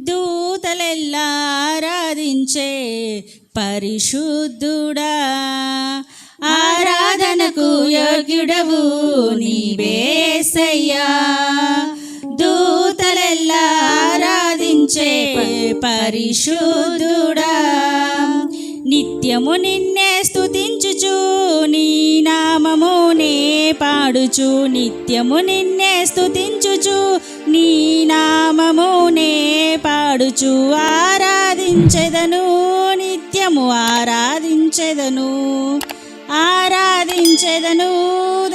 దూతలెల్లా ఆరాధించే పరిశుద్ధుడా, ఆరాధనకు యోగ్యుడవు నీవేసయ్యా. దూతలెల్లా ఆరాధించే పరిశుద్ధుడా, నిత్యము నిన్నే స్తుతించుచు నీ నామమునే పాడుచు, నిత్యము నిన్నే స్తుతించుచు నీ నామమునే పాడుచు, ఆరాధించెదను నిత్యము ఆరాధించెదను, ఆరాధించెదను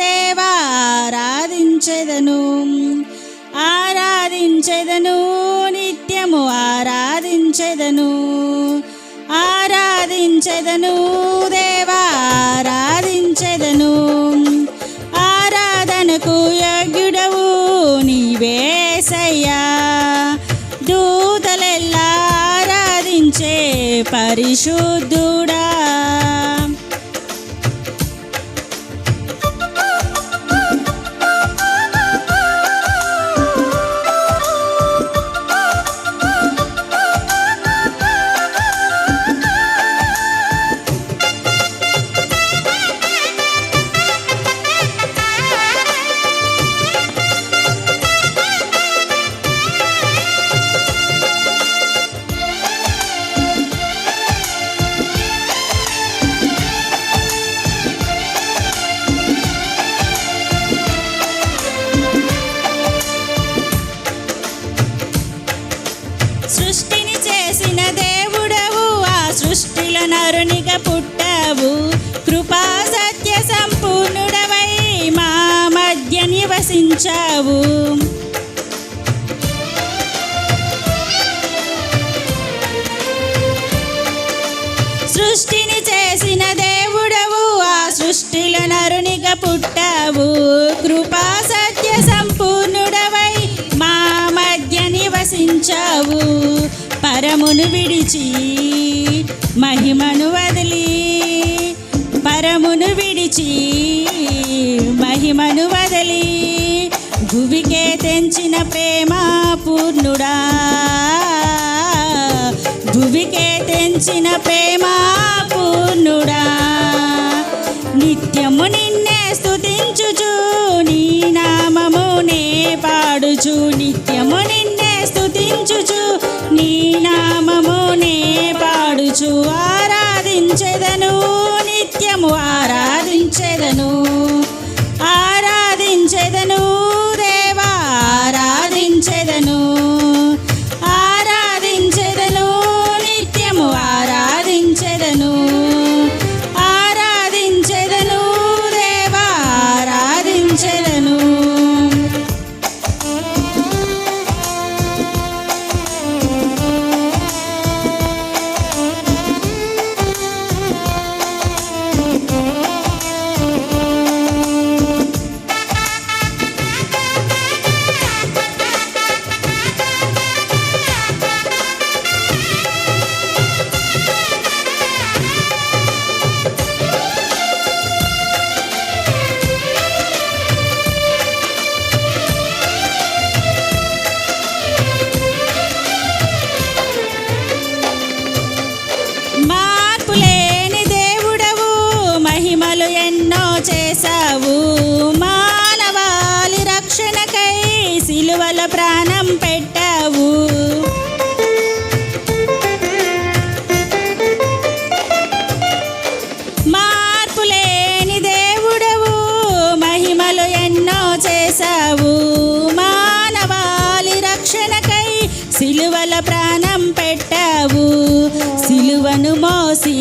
దేవా ఆరాధించెదను, ఆరాధించెదను నిత్యము ఆరాధించెదను, ఆరాధించెదను దేవా ఆరాధించెదను. ఆరాధనకు యోగ్యుడవు నీవేసయ్యా. దూతలెల్లా ఆరాధించే పరిశుద్ధుడా. సృష్టిని చేసిన దేవుడవు, ఆ సృష్టిలో నరునిగా పుట్టావు, కృపా సత్య సంపూర్ణుడవై మా మధ్య నివసించావు. సృష్టిని చేసిన దేవుడవు, ఆ సృష్టిలో నరునిగా పుట్టావు, కృపా సత్య సంపూర్ణుడవై మా మధ్య నివసించావు. పరమును విడిచి మహిమను వదిలి, పరమును విడిచి మహిమను వదిలి, భువికే తెంచిన ప్రేమ పూర్ణుడా, భువికే తెంచిన ప్రేమ పూర్ణుడా, నిత్యము నిన్నే స్తుతించుచు నీ నామమునే పాడుచు, నిత్యము నిన్నే స్తుతించుచు నీ నామమునే పాడుచు, ఆరాధించెదను నిత్యము ఆరాధించెదను, ఆరాధించెదను దేవా ఆరాధించెదను, ఆరాధించెదను నిత్యము ఆరాధించెదను, ఆరాధించెదను దేవా ఆరాధించెదను. మార్పులేని దేవుడవు, మహిమలు ఎన్నో చేశావు, మానవాళి రక్షణకై సిలువల ప్రాణం పెట్టావు. మార్పులేని దేవుడవు, మహిమలు ఎన్నో చేశావు, మానవాళి రక్షణకై సిలువల ప్రాణం పెట్టావు. సిలువను మోసి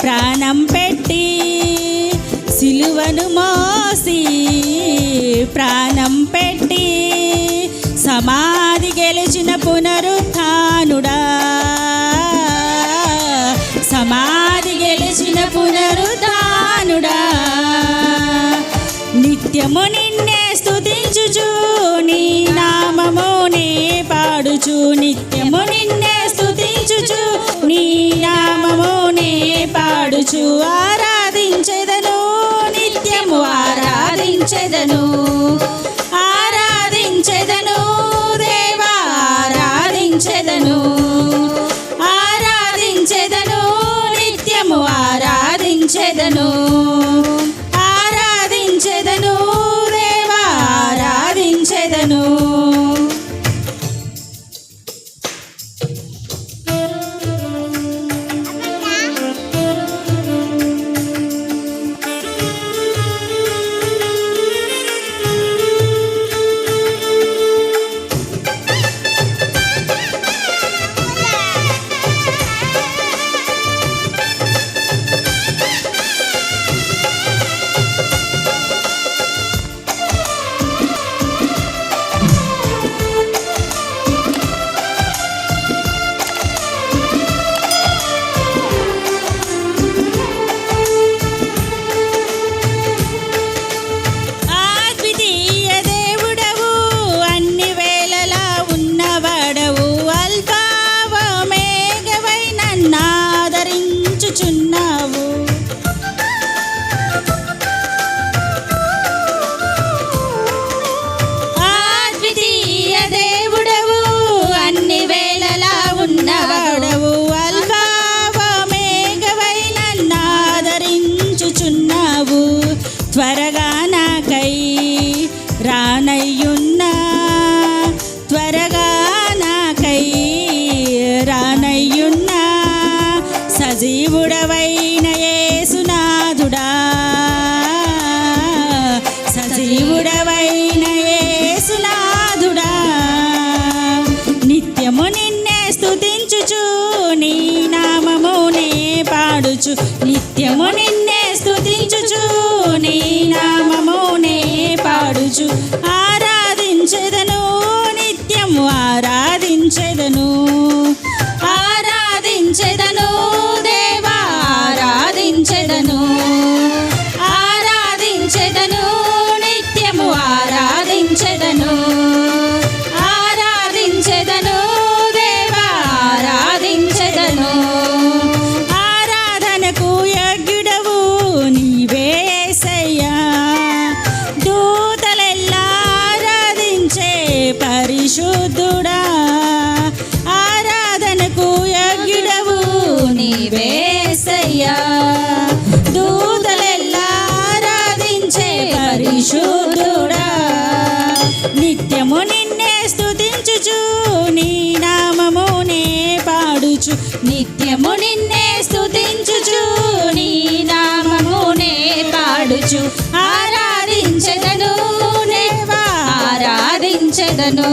ప్రాణం పెట్టి, సిలువను మోసి ప్రాణం పెట్టి, సమాధి గెలిచిన పునరుత్థానుడా, సమాధి గెలిచిన పునరుత్థానుడా, నిత్యము నిన్నే స్తుతించుచు నీ నామమునే పాడుచు, నిత్యము నిన్నే స్తుతించుచు నీ నామమునే పాడుచు, ఆరాధించెదను నిత్యము ఆరాధించెదను, ఆరాధించెదను దేవా నిత్యము నిన్నే స్తుతించుచు నీ నామమునే పాడుచు ఆరాధించెదను నిత్యము ఆరాధించెదను ఆరాధించెదను దేవా ఆరాధించెదను ఆరాధించెదను నిత్యము ఆరాధించెదను ఆరాధించెదను దేవా ఆరాధించెదను ఆరాధనకు యోగ్యుడవు నీవే యేసయ్యా దూతలెల్లా ఆరాధించే పరిశుద్ధుడా ఆరాధనకు యోగ్యుడవు నీవే యేసయ్యా దూతలెల్లా ఆరాధించే పరిశుద్ధుడా నిత్యము నిన్నే స్తుతించుచు నీ నామమునే పాడుచు నిత్యము నిన్నే స్తుతించుచు నీ నామమునే పాడుచు ఆరాధించెదను దేవా ఆరాధించెదను